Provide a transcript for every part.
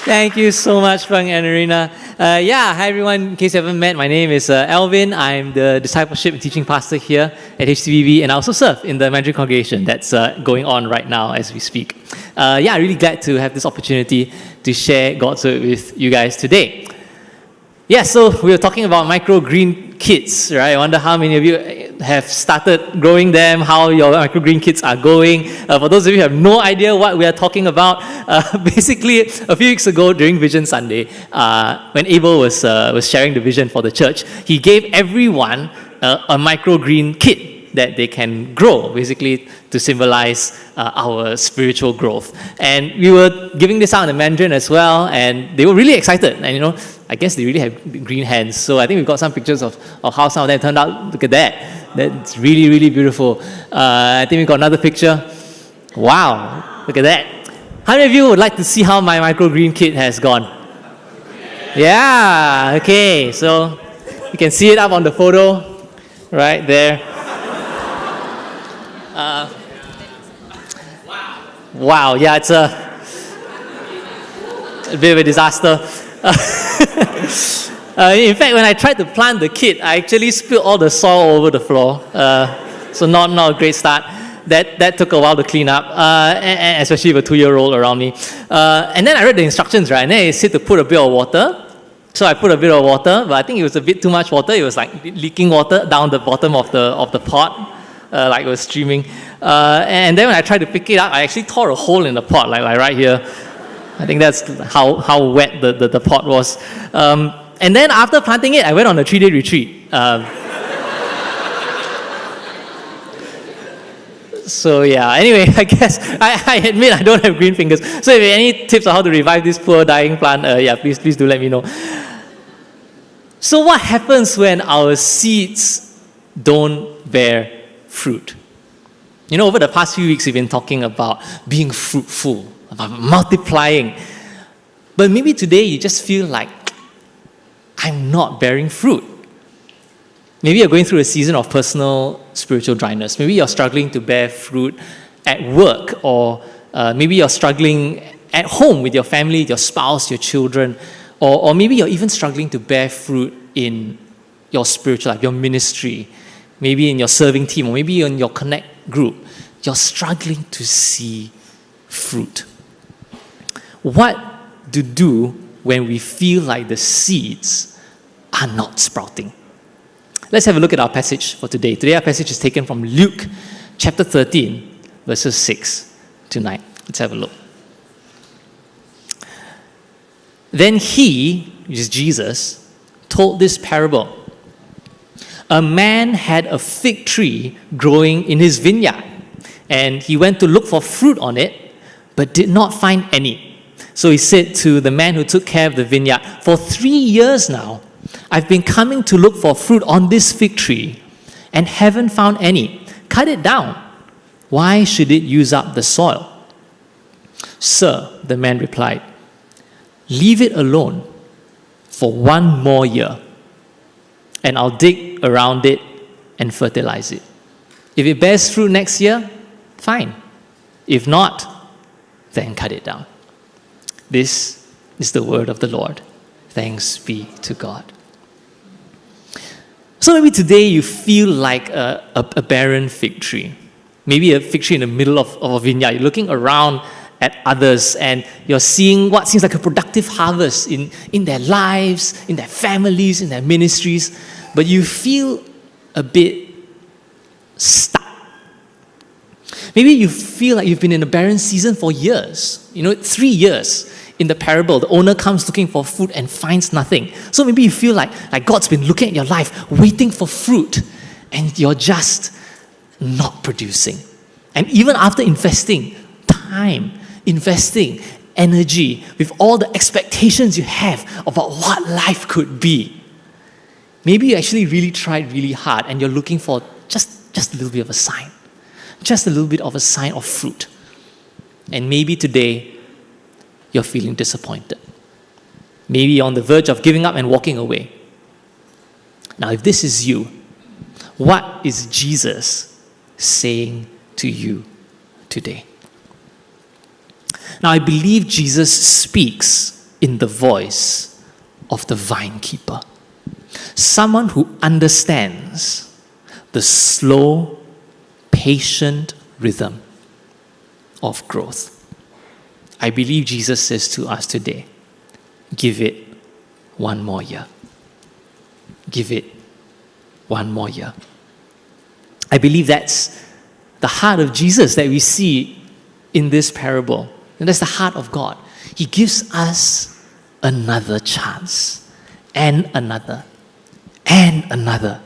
Thank you so much, Fang and Arena. Hi everyone. In case you haven't met, my name is Alvin. I'm the discipleship and teaching pastor here at HTBB, and I also serve in the Mandarin congregation that's going on right now as we speak. Really glad to have this opportunity to share God's word with you guys today. So we were talking about microgreen kits, right? I wonder how many of you have started growing them, how your microgreen kits are going. For those of you who have no idea what we are talking about, basically a few weeks ago during Vision Sunday, when Abel was sharing the vision for the church, he gave everyone a microgreen kit that they can grow, basically to symbolize our spiritual growth. And we were giving this out in the Mandarin as well, and they were really excited. And I guess they really have green hands. So I think we've got some pictures of how some of them turned out. Look at that. That's really, really beautiful. I think we've got another picture. Wow, look at that. How many of you would like to see how my microgreen kit has gone? Yeah, okay. So you can see it up on the photo right there. Wow, yeah, it's a bit of a disaster. In fact, when I tried to plant the kit, I actually spilled all the soil over the floor. So not a great start. That took a while to clean up, and especially with a 2-year-old around me. And then I read the instructions, right? And then it said to put a bit of water. So I put a bit of water, but I think it was a bit too much water. It was like leaking water down the bottom of the pot. Like it was streaming. And then when I tried to pick it up, I actually tore a hole in the pot, like right here. I think that's how wet the pot was. And then after planting it, I went on a 3-day retreat. Anyway, I guess I admit I don't have green fingers. So if you have any tips on how to revive this poor dying plant, please do let me know. So what happens when our seeds don't bear fruit? Over the past few weeks, we've been talking about being fruitful, about multiplying. But maybe today you just feel like, I'm not bearing fruit. Maybe you're going through a season of personal spiritual dryness. Maybe you're struggling to bear fruit at work, or maybe you're struggling at home with your family, your spouse, your children, or maybe you're even struggling to bear fruit in your spiritual life, your ministry, maybe in your serving team, or maybe in your connect group. You're struggling to see fruit. What to do when we feel like the seeds are not sprouting? Let's have a look at our passage for today. Today our passage is taken from Luke chapter 13, verses 6 to 9. Let's have a look. Then he, which is Jesus, told this parable. A man had a fig tree growing in his vineyard, and he went to look for fruit on it, but did not find any. So he said to the man who took care of the vineyard, "For 3 years now, I've been coming to look for fruit on this fig tree and haven't found any. Cut it down. Why should it use up the soil?" "Sir," the man replied, "leave it alone for 1 more year, and I'll dig around it and fertilize it. If it bears fruit next year, fine. If not, then cut it down." This is the word of the Lord. Thanks be to God. So maybe today you feel like a barren fig tree. Maybe a fig tree in the middle of a vineyard. You're looking around at others and you're seeing what seems like a productive harvest in their lives, in their families, in their ministries, but you feel a bit stuck. Maybe you feel like you've been in a barren season for years. 3 years. In the parable, the owner comes looking for food and finds nothing. So maybe you feel like God's been looking at your life, waiting for fruit, and you're just not producing. And even after investing time, investing energy, with all the expectations you have about what life could be, maybe you actually really tried really hard and you're looking for just a little bit of a sign. Just a little bit of a sign of fruit. And maybe today, you're feeling disappointed. Maybe you're on the verge of giving up and walking away. Now, if this is you, what is Jesus saying to you today? Now, I believe Jesus speaks in the voice of the vine keeper. Someone who understands the slow, patient rhythm of growth. I believe Jesus says to us today, give it one more year. Give it one more year. I believe that's the heart of Jesus that we see in this parable. And that's the heart of God. He gives us another chance, and another, and another.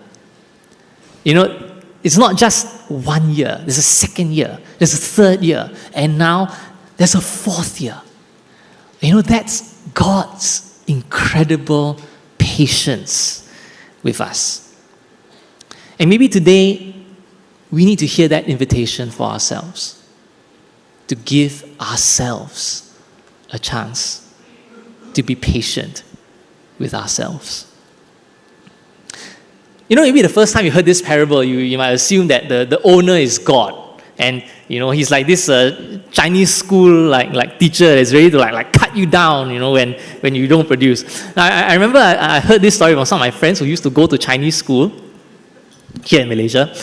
You know, it's not just 1 year. There's a second year. There's a third year. And now there's a fourth year. You know, that's God's incredible patience with us. And maybe today, we need to hear that invitation for ourselves, to give ourselves a chance to be patient with ourselves. You know, maybe the first time you heard this parable, you might assume that the owner is God. And, you know, he's like this Chinese school like teacher that's ready to like cut you down, you know, when you don't produce. Now, I remember I heard this story from some of my friends who used to go to Chinese school here in Malaysia.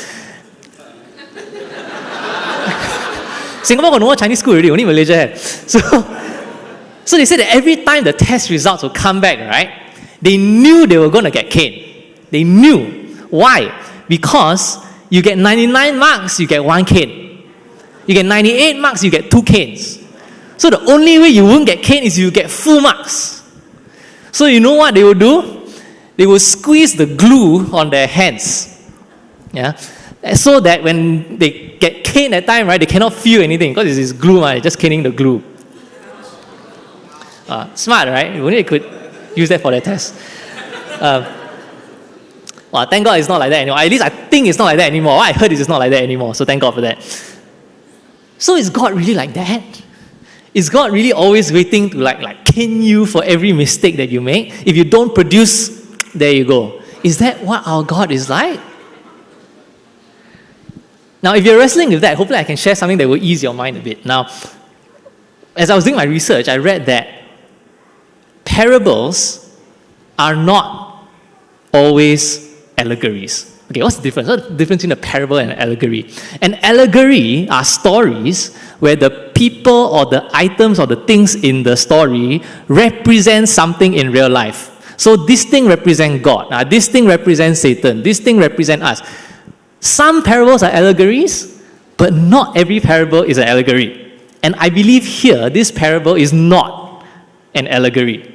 Singapore got no more Chinese school already, only Malaysia had. So they said that every time the test results would come back, right, they knew they were going to get caned. They knew. Why? Because you get 99 marks, you get 1 cane. You get 98 marks, you get 2 canes. So the only way you won't get caned is you get full marks. So you know what they will do? They will squeeze the glue on their hands. Yeah? So that when they get caned at time, right, they cannot feel anything because it's glue, right? Just caning the glue. Smart, right? Only they could use that for their test. Well, thank God it's not like that anymore. At least I think it's not like that anymore. What I heard is it's not like that anymore. So thank God for that. So is God really like that? Is God really always waiting to like cane you for every mistake that you make? If you don't produce, there you go. Is that what our God is like? Now, if you're wrestling with that, hopefully I can share something that will ease your mind a bit. Now, as I was doing my research, I read that parables are not always allegories. Okay, what's the difference? What's the difference between a parable and an allegory? An allegory are stories where the people or the items or the things in the story represent something in real life. So this thing represents God. This thing represents Satan. This thing represents us. Some parables are allegories, but not every parable is an allegory. And I believe here, this parable is not an allegory.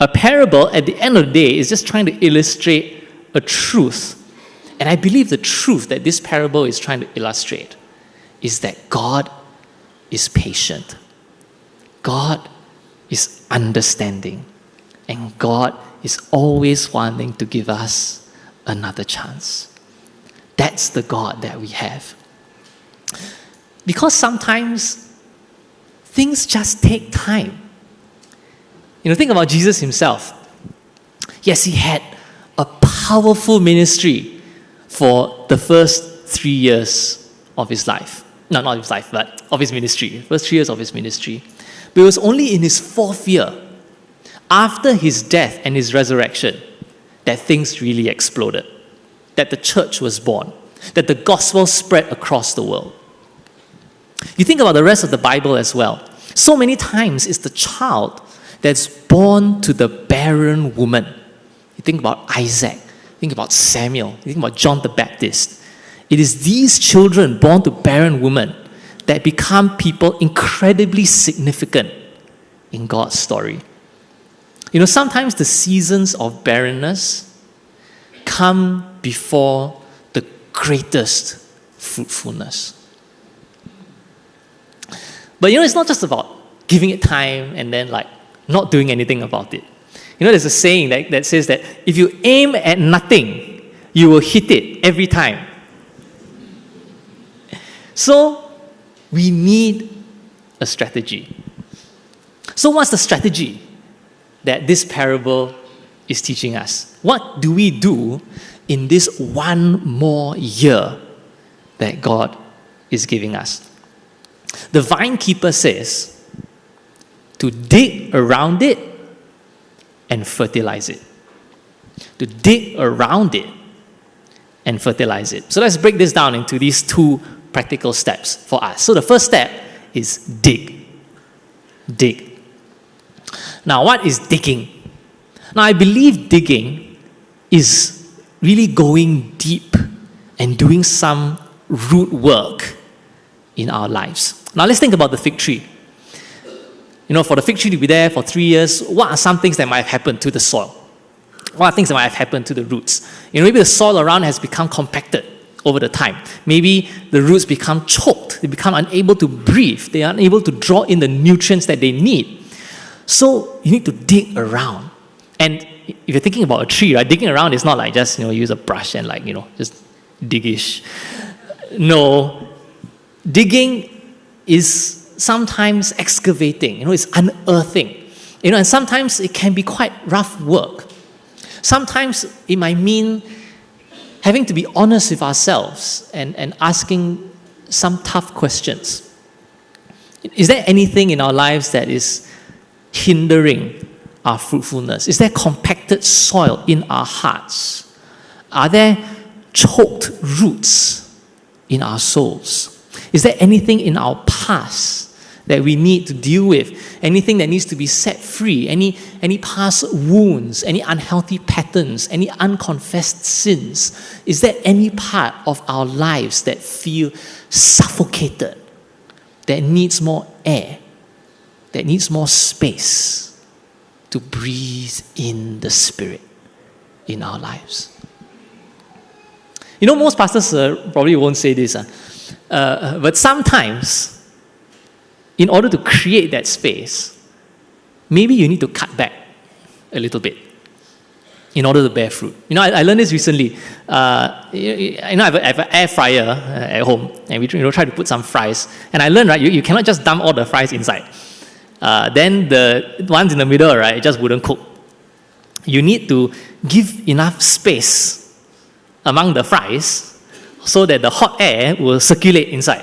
A parable, at the end of the day, is just trying to illustrate a truth. And I believe the truth that this parable is trying to illustrate is that God is patient. God is understanding. And God is always wanting to give us another chance. That's the God that we have. Because sometimes things just take time. You know, think about Jesus himself. Yes, he had a powerful ministry for the first 3 years of his life. No, not his life, but of his ministry. First 3 years of his ministry. But it was only in his 4th year, after his death and his resurrection, that things really exploded. That the church was born. That the gospel spread across the world. You think about the rest of the Bible as well. So many times it's the child that's born to the barren woman. You think about Isaac. Think about Samuel. You think about John the Baptist. It is these children born to barren women that become people incredibly significant in God's story. You know, sometimes the seasons of barrenness come before the greatest fruitfulness. But you know, it's not just about giving it time and then not doing anything about it. You know, there's a saying that says that if you aim at nothing, you will hit it every time. So, we need a strategy. So what's the strategy that this parable is teaching us? What do we do in this 1 more year that God is giving us? The vine keeper says to dig around it and fertilize it. To dig around it and fertilize it. So let's break this down into these two practical steps for us. So the first step is dig. Dig. Now, what is digging? Now, I believe digging is really going deep and doing some root work in our lives. Now, let's think about the fig tree. For the fig tree to be there for 3 years, what are some things that might have happened to the soil? What are things that might have happened to the roots? Maybe the soil around has become compacted over the time. Maybe the roots become choked. They become unable to breathe. They are unable to draw in the nutrients that they need. So you need to dig around. And if you're thinking about a tree, right, digging around is not like just, use a brush and just diggish. No. Digging is sometimes excavating. It's unearthing. And sometimes it can be quite rough work. Sometimes it might mean having to be honest with ourselves and asking some tough questions. Is there anything in our lives that is hindering our fruitfulness? Is there compacted soil in our hearts? Are there choked roots in our souls? Is there anything in our past that we need to deal with? Anything that needs to be set free? Any past wounds? Any unhealthy patterns? Any unconfessed sins? Is there any part of our lives that feel suffocated, that needs more air, that needs more space to breathe in the Spirit in our lives? Most pastors probably won't say this, but sometimes, in order to create that space, maybe you need to cut back a little bit in order to bear fruit. I learned this recently. I have an air fryer at home, and we try to put some fries. And I learned, right, you cannot just dump all the fries inside. Then the ones in the middle, right, it just wouldn't cook. You need to give enough space among the fries so that the hot air will circulate inside.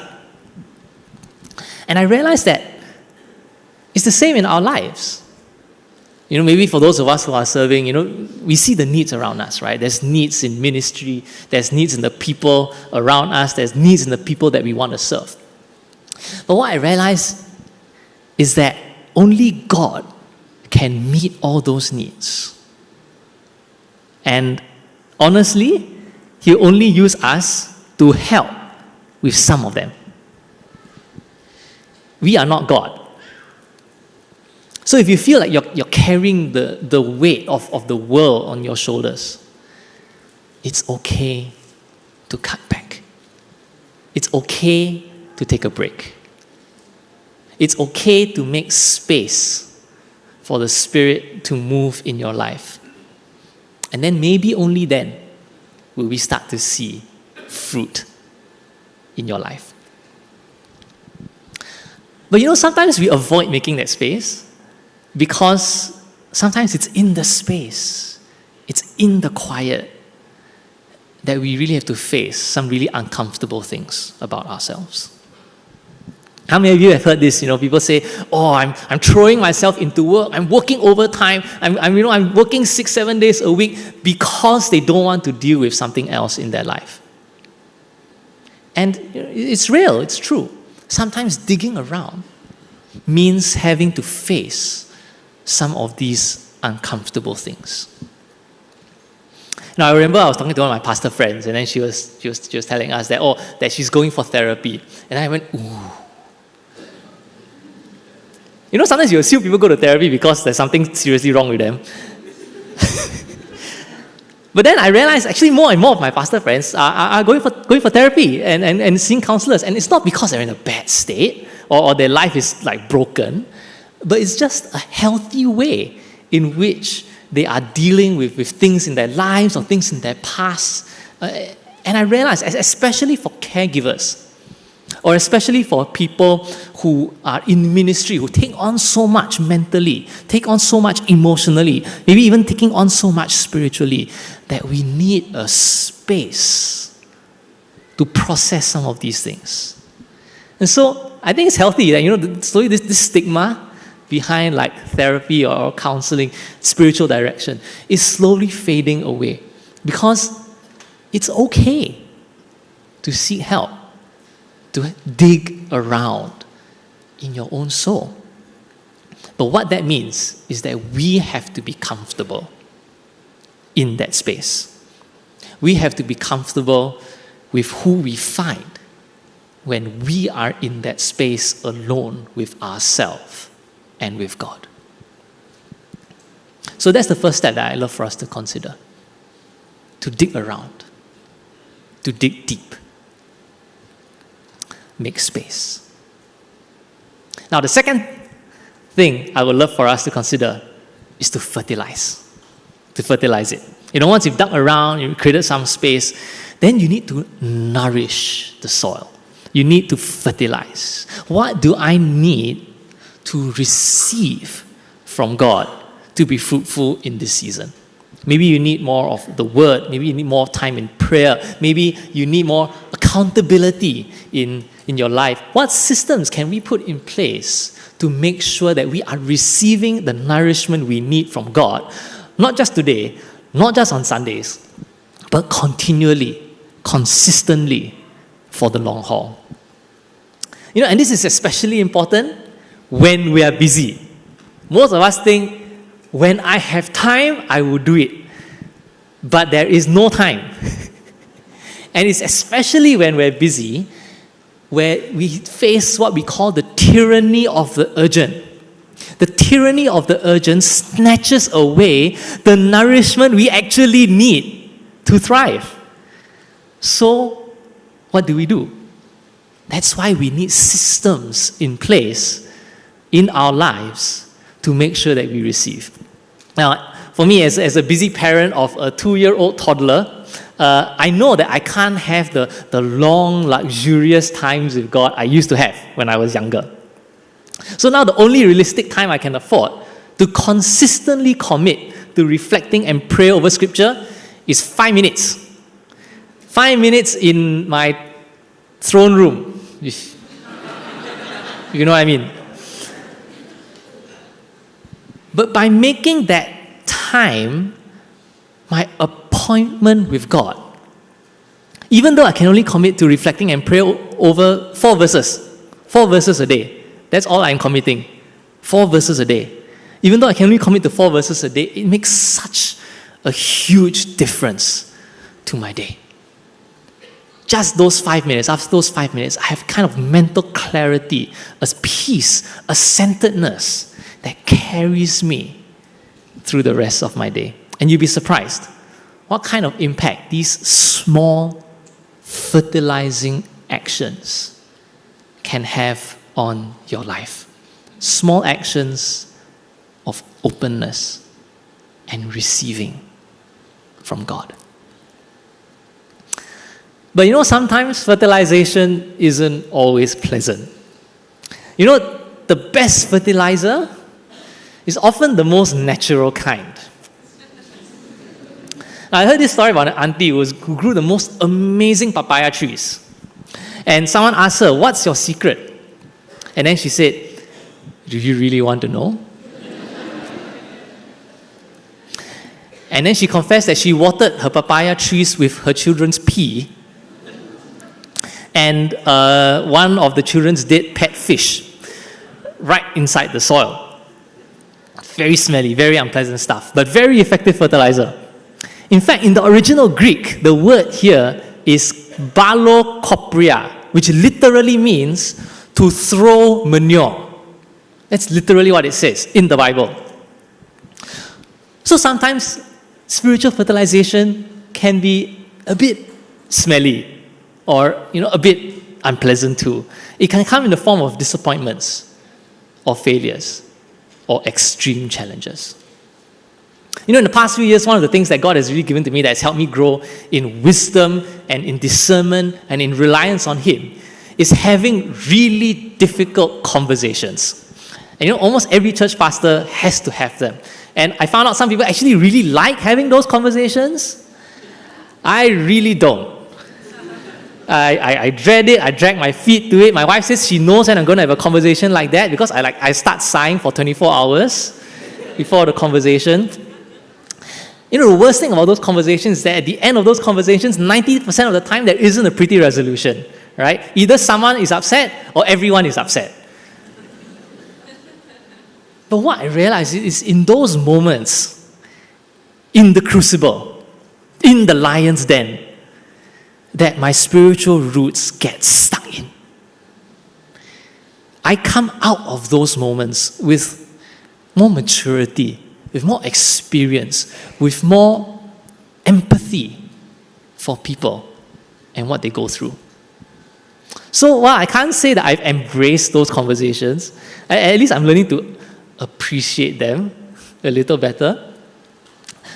And I realized that it's the same in our lives. Maybe for those of us who are serving, we see the needs around us, right? There's needs in ministry, there's needs in the people around us, there's needs in the people that we want to serve. But what I realized is that only God can meet all those needs. And honestly, He'll only use us to help with some of them. We are not God. So if you feel like you're carrying the weight of the world on your shoulders, it's okay to cut back. It's okay to take a break. It's okay to make space for the Spirit to move in your life. And then maybe only then will we start to see fruit in your life. But sometimes we avoid making that space because sometimes it's in the space, it's in the quiet that we really have to face some really uncomfortable things about ourselves. How many of you have heard this? People say, "Oh, I'm throwing myself into work. I'm working overtime. I'm working 6-7 days a week," because they don't want to deal with something else in their life. And it's real. It's true. Sometimes digging around means having to face some of these uncomfortable things. Now, I remember I was talking to one of my pastor friends, and then she was telling us that she's going for therapy, and I went, ooh. Sometimes you assume people go to therapy because there's something seriously wrong with them. But then I realized actually more and more of my pastor friends are going for therapy and seeing counselors. And it's not because they're in a bad state or their life is like broken, but it's just a healthy way in which they are dealing with things in their lives or things in their past. And I realized, especially for caregivers, or especially for people who are in ministry, who take on so much mentally, take on so much emotionally, maybe even taking on so much spiritually, that we need a space to process some of these things. And so I think it's healthy that, slowly this stigma behind like therapy or counseling, spiritual direction, is slowly fading away. Because it's okay to seek help, to dig around in your own soul. But what that means is that we have to be comfortable in that space. We have to be comfortable with who we find when we are in that space alone with ourselves and with God. So that's the first step that I love for us to consider. To dig around. To dig deep. Make space. Now the second thing I would love for us to consider is to fertilize. To fertilize it. Once you've dug around, you've created some space, then you need to nourish the soil. You need to fertilize. What do I need to receive from God to be fruitful in this season? Maybe you need more of the word. Maybe you need more time in prayer. Maybe you need more accountability in your life. What systems can we put in place to make sure that we are receiving the nourishment we need from God? Not just today, not just on Sundays, but continually, consistently for the long haul. And this is especially important when we are busy. Most of us think, when I have time, I will do it. But there is no time. And it's especially when we're busy, where we face what we call the tyranny of the urgent. The tyranny of the urgent snatches away the nourishment we actually need to thrive. So, what do? That's why we need systems in place in our lives to make sure that we receive. Now, for me, as a busy parent of a 2-year-old toddler, I know that I can't have the long, luxurious times with God I used to have when I was younger. So now the only realistic time I can afford to consistently commit to reflecting and pray over Scripture is 5 minutes. 5 minutes in my throne room. You know what I mean? But by making that time my appointment with God, even though I can only commit to reflecting and pray over 4 verses a day, that's all I'm committing. 4 verses a day. Even though I can only commit to 4 verses a day, it makes such a huge difference to my day. Just those 5 minutes, after those 5 minutes, I have kind of mental clarity, a peace, a centeredness that carries me through the rest of my day. And you'll be surprised what kind of impact these small fertilizing actions can have on your life. Small actions of openness and receiving from God. But sometimes fertilization isn't always pleasant. The best fertilizer is often the most natural kind. I heard this story about an auntie who grew the most amazing papaya trees. And someone asked her, "What's your secret?" And then she said, "Do you really want to know?" And then she confessed that she watered her papaya trees with her children's pee. And one of the children's dead pet fish right inside the soil. Very smelly, very unpleasant stuff, but very effective fertilizer. In fact, in the original Greek, the word here is balokopria, which literally means to throw manure. That's literally what it says in the Bible. So sometimes spiritual fertilization can be a bit smelly or a bit unpleasant too. It can come in the form of disappointments or failures or extreme challenges. In the past few years, one of the things that God has really given to me that has helped me grow in wisdom and in discernment and in reliance on Him is having really difficult conversations. And almost every church pastor has to have them. And I found out some people actually really like having those conversations. I really don't. I dread it. I drag my feet to it. My wife says she knows when I'm going to have a conversation like that because I start sighing for 24 hours before the conversation. You know, the worst thing about those conversations is that at the end of those conversations, 90% of the time, there isn't a pretty resolution, right? Either someone is upset or everyone is upset. But what I realize is in those moments, in the crucible, in the lion's den, that my spiritual roots get stuck in. I come out of those moments with more maturity, with more experience, with more empathy for people and what they go through. So while I can't say that I've embraced those conversations, at least I'm learning to appreciate them a little better,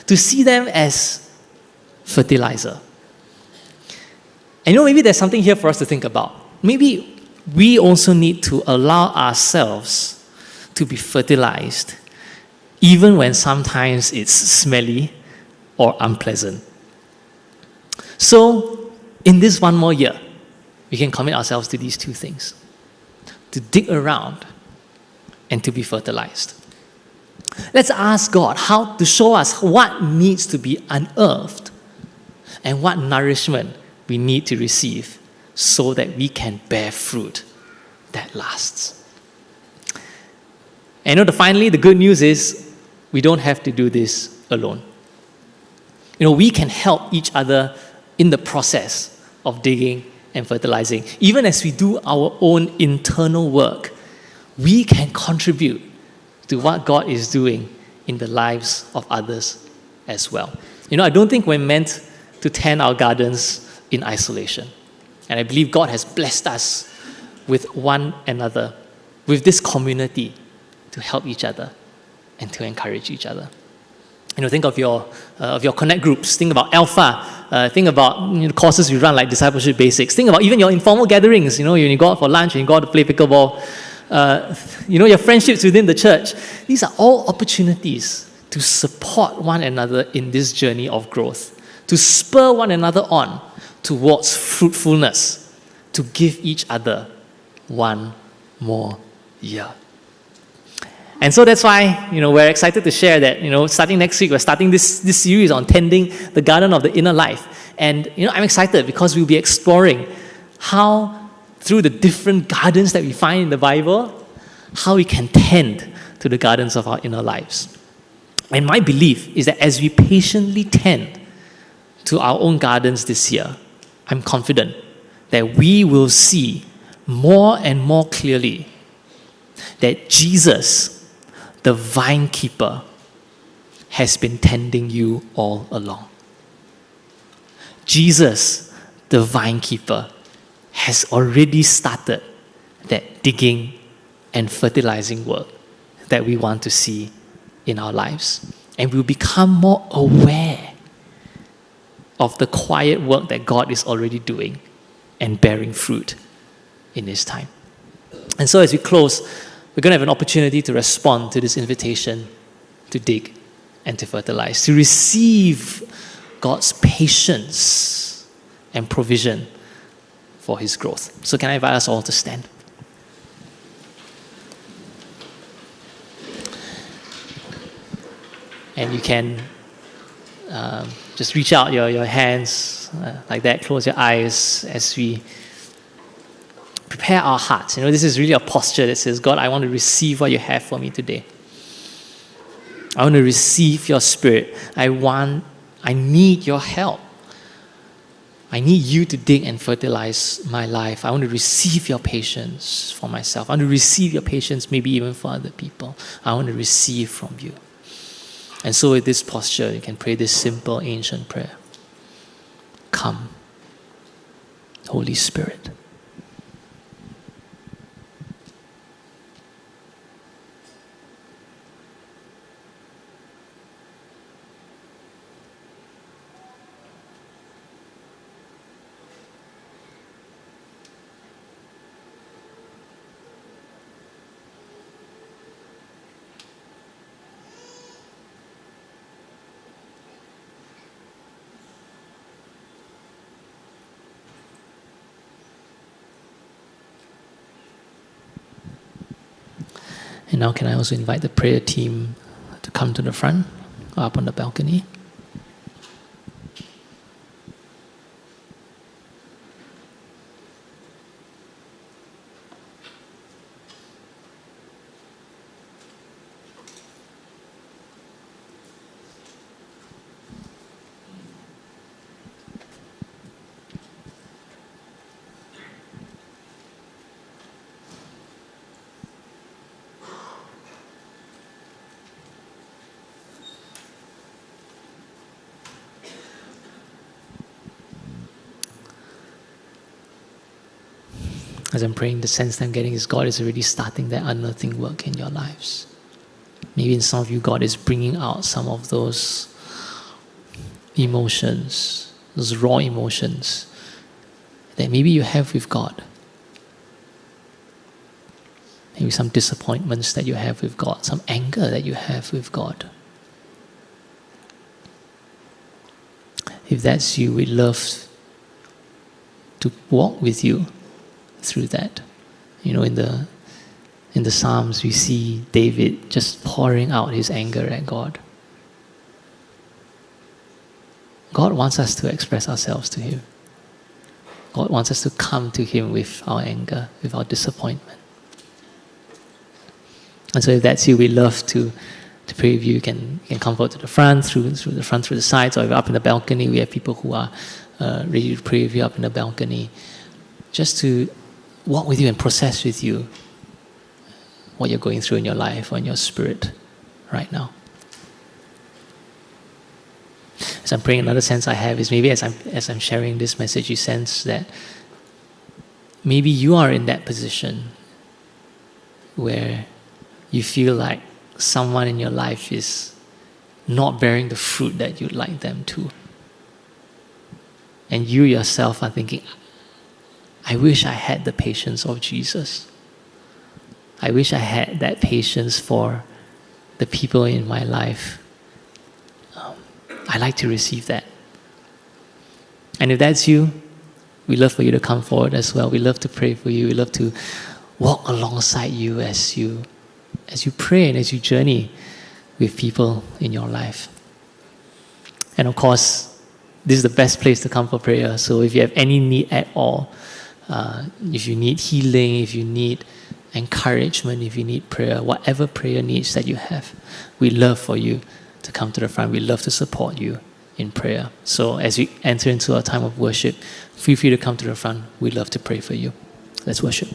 to see them as fertilizer. And you know, maybe there's something here for us to think about. Maybe we also need to allow ourselves to be fertilized, even when sometimes it's smelly or unpleasant. So, in this one more year, we can commit ourselves to these two things: to dig around and to be fertilized. Let's ask God how to show us what needs to be unearthed and what nourishment we need to receive so that we can bear fruit that lasts. And you know, finally, the good news is we don't have to do this alone. You know, we can help each other in the process of digging and fertilizing. Even as we do our own internal work, we can contribute to what God is doing in the lives of others as well. You know, I don't think we're meant to tend our gardens in isolation. And I believe God has blessed us with one another, with this community to help each other and to encourage each other. You know, think of your connect groups. Think about Alpha. Think about courses you run like Discipleship Basics. Think about even your informal gatherings. You know, when you go out for lunch and you go out to play pickleball. You know, your friendships within the church. These are all opportunities to support one another in this journey of growth, to spur one another on towards fruitfulness, to give each other one more year. And so that's why, you know, we're excited to share that, you know, starting next week, we're starting this series on tending the garden of the inner life. And, you know, I'm excited because we'll be exploring how, through the different gardens that we find in the Bible, how we can tend to the gardens of our inner lives. And my belief is that as we patiently tend to our own gardens this year, I'm confident that we will see more and more clearly that Jesus, the vine keeper, has been tending you all along. Jesus, the vine keeper, has already started that digging and fertilizing work that we want to see in our lives. And we'll become more aware of the quiet work that God is already doing and bearing fruit in His time. And so as we close, we're going to have an opportunity to respond to this invitation to dig and to fertilize, to receive God's patience and provision for His growth. So can I invite us all to stand? And you can just reach out your hands like that, close your eyes as we prepare our hearts. You know, this is really a posture that says, God, I want to receive what you have for me today. I want to receive your Spirit. I need your help. I need you to dig and fertilize my life. I want to receive your patience for myself. I want to receive your patience maybe even for other people. I want to receive from you. And so with this posture, you can pray this simple ancient prayer. Come, Holy Spirit. And now can I also invite the prayer team to come to the front or up on the balcony? As I'm praying, the sense that I'm getting is God is already starting that unearthing work in your lives. Maybe in some of you, God is bringing out some of those emotions, those raw emotions that maybe you have with God. Maybe some disappointments that you have with God, some anger that you have with God. If that's you, we'd love to walk with you through that. You know, in the Psalms, we see David just pouring out his anger at God. God wants us to express ourselves to Him. God wants us to come to Him with our anger, with our disappointment. And so if that's you, we love to pray with you. You can come forward to the front, through the sides, or if you're up in the balcony, we have people who are ready to pray with you up in the balcony, just to walk with you and process with you what you're going through in your life or in your spirit right now. As I'm praying, another sense I have is maybe as I'm sharing this message, you sense that maybe you are in that position where you feel like someone in your life is not bearing the fruit that you'd like them to. And you yourself are thinking, I wish I had the patience of Jesus. I wish I had that patience for the people in my life. I like to receive that. And if that's you, we love for you to come forward as well. We love to pray for you. We love to walk alongside you as you pray and as you journey with people in your life. And of course, this is the best place to come for prayer. So if you have any need at all, if you need healing, if you need encouragement, if you need prayer, whatever prayer needs that you have, we love for you to come to the front. We love to support you in prayer. So as we enter into our time of worship, feel free to come to the front. We love to pray for you. Let's worship.